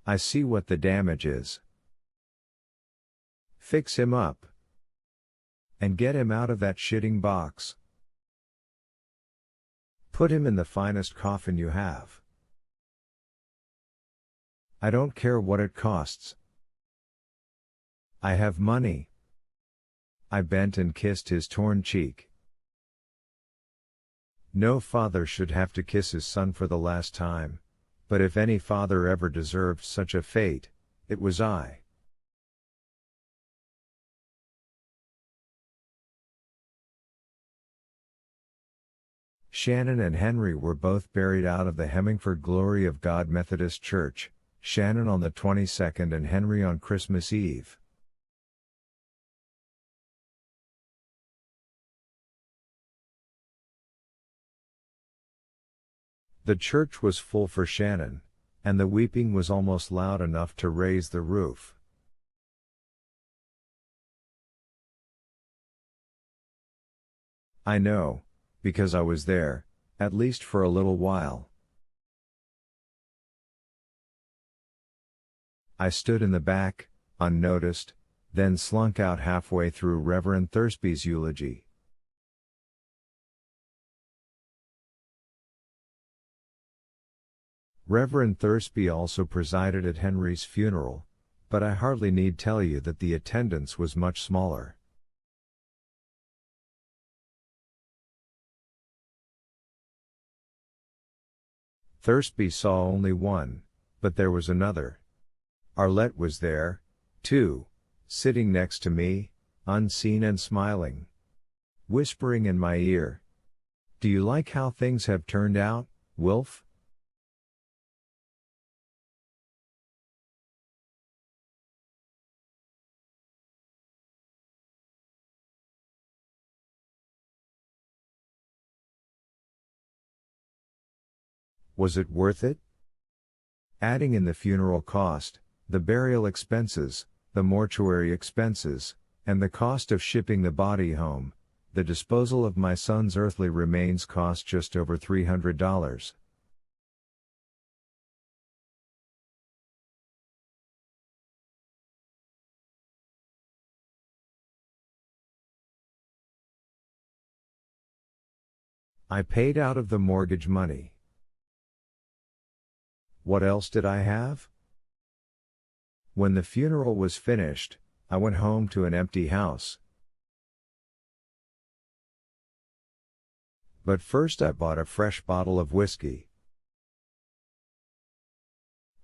I see what the damage is. Fix him up. And get him out of that shitting box. Put him in the finest coffin you have. I don't care what it costs. I have money. I bent and kissed his torn cheek. No father should have to kiss his son for the last time, but if any father ever deserved such a fate, it was I. Shannon and Henry were both buried out of the Hemmingford Glory of God Methodist Church, Shannon on the 22nd and Henry on Christmas Eve. The church was full for Shannon, and the weeping was almost loud enough to raise the roof. I know, because I was there, at least for a little while. I stood in the back, unnoticed, then slunk out halfway through Reverend Thursby's eulogy. Reverend Thursby also presided at Henry's funeral, but I hardly need tell you that the attendance was much smaller. Thursby saw only one, but there was another. Arlette was there, too, sitting next to me, unseen and smiling. Whispering in my ear. "Do you like how things have turned out, Wilf?" Was it worth it? Adding in the funeral cost, the burial expenses, the mortuary expenses, and the cost of shipping the body home, the disposal of my son's earthly remains cost just over $300. I paid out of the mortgage money. What else did I have? When the funeral was finished, I went home to an empty house. But first I bought a fresh bottle of whiskey.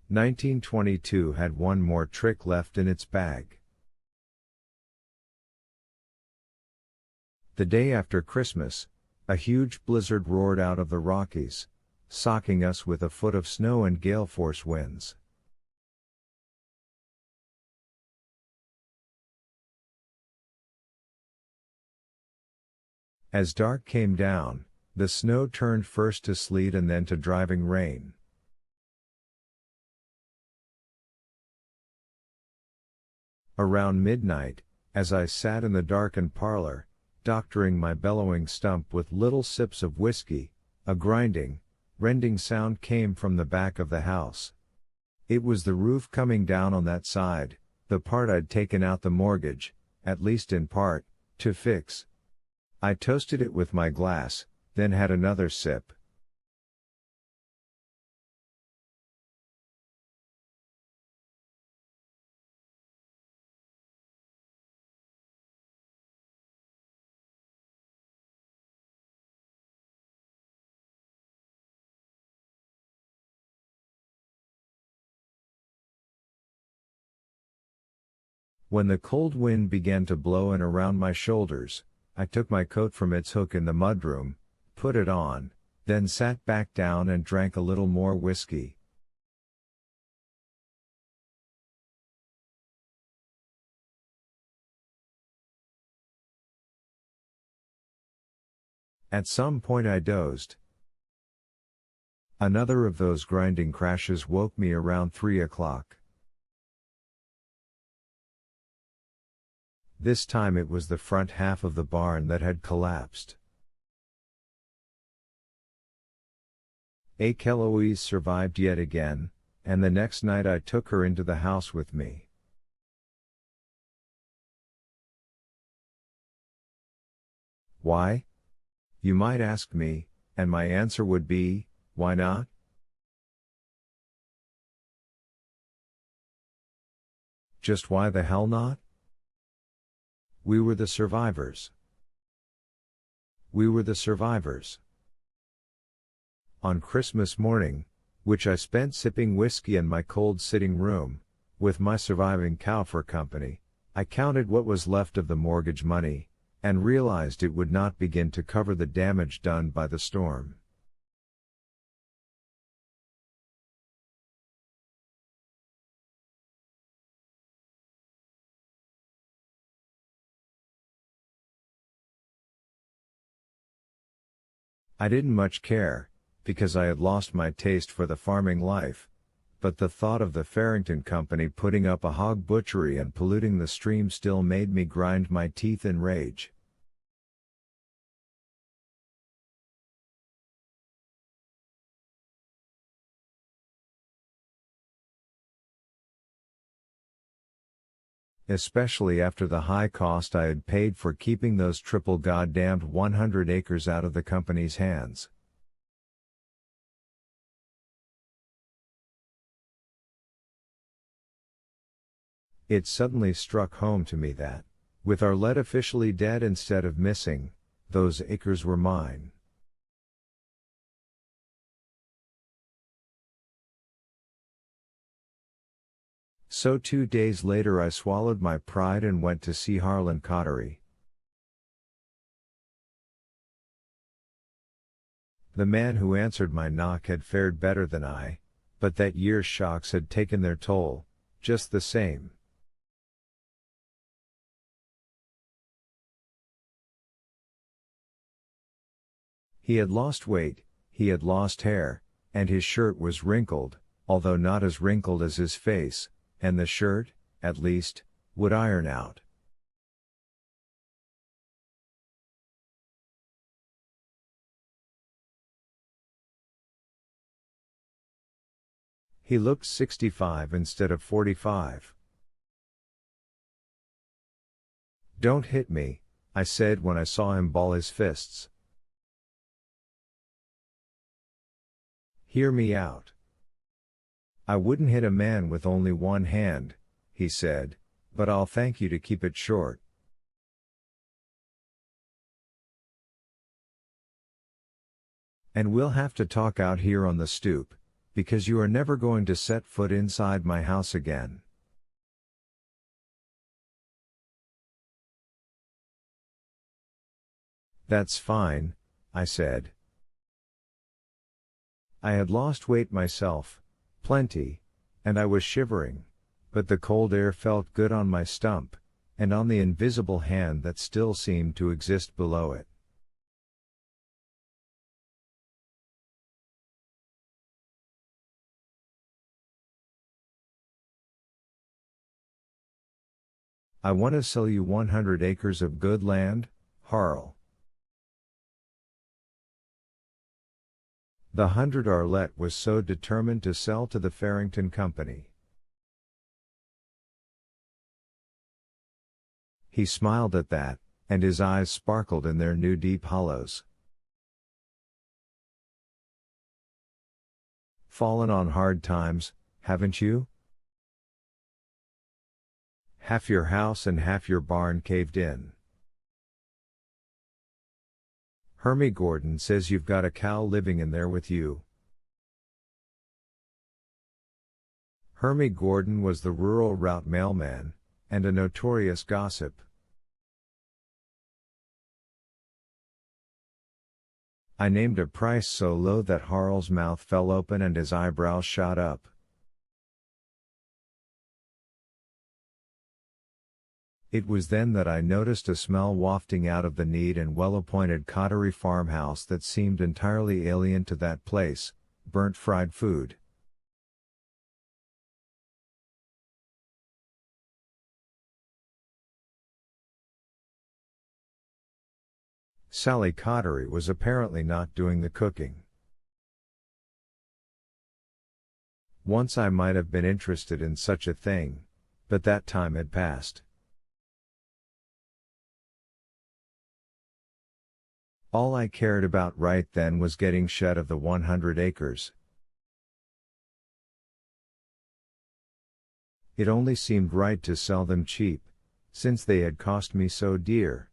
1922 had one more trick left in its bag. The day after Christmas, a huge blizzard roared out of the Rockies, socking us with a foot of snow and gale-force winds. As dark came down, the snow turned first to sleet and then to driving rain. Around midnight, as I sat in the darkened parlor, doctoring my bellowing stump with little sips of whiskey, a grinding, rending sound came from the back of the house. It was the roof coming down on that side, the part I'd taken out the mortgage, at least in part, to fix. I toasted it with my glass, then had another sip. When the cold wind began to blow in around my shoulders, I took my coat from its hook in the mudroom, put it on, then sat back down and drank a little more whiskey. At some point I dozed. Another of those grinding crashes woke me around 3 o'clock. This time it was the front half of the barn that had collapsed. Eloise survived yet again, and the next night I took her into the house with me. Why? You might ask me, and my answer would be, why not? Just why the hell not? We were the survivors. We were the survivors. On Christmas morning, which I spent sipping whiskey in my cold sitting room, with my surviving cow for company, I counted what was left of the mortgage money, and realized it would not begin to cover the damage done by the storm. I didn't much care, because I had lost my taste for the farming life, but the thought of the Farrington Company putting up a hog butchery and polluting the stream still made me grind my teeth in rage. Especially after the high cost I had paid for keeping those triple goddamned 100 acres out of the company's hands. It suddenly struck home to me that, with Arlette officially dead instead of missing, those acres were mine. So 2 days later I swallowed my pride and went to see Harlan Cottery. The man who answered my knock had fared better than I, but that year's shocks had taken their toll, just the same. He had lost weight, he had lost hair, and his shirt was wrinkled, although not as wrinkled as his face, and the shirt, at least, would iron out. He looked 65 instead of 45. "Don't hit me," I said when I saw him ball his fists. "Hear me out. I wouldn't hit a man with only one hand," he said, "but I'll thank you to keep it short." "And we'll have to talk out here on the stoop, because you are never going to set foot inside my house again." "That's fine," I said. I had lost weight myself, plenty, and I was shivering, but the cold air felt good on my stump, and on the invisible hand that still seemed to exist below it. "I want to sell you 100 acres of good land, Harl." The 100 Arlette was so determined to sell to the Farrington Company. He smiled at that, and his eyes sparkled in their new deep hollows. "Fallen on hard times, haven't you? Half your house and half your barn caved in. Hermie Gordon says you've got a cow living in there with you." Hermie Gordon was the rural route mailman, and a notorious gossip. I named a price so low that Harl's mouth fell open and his eyebrows shot up. It was then that I noticed a smell wafting out of the neat and well-appointed Cottery farmhouse that seemed entirely alien to that place: burnt fried food. Sally Cottery was apparently not doing the cooking. Once I might have been interested in such a thing, but that time had passed. All I cared about right then was getting shed of the 100 acres. It only seemed right to sell them cheap, since they had cost me so dear,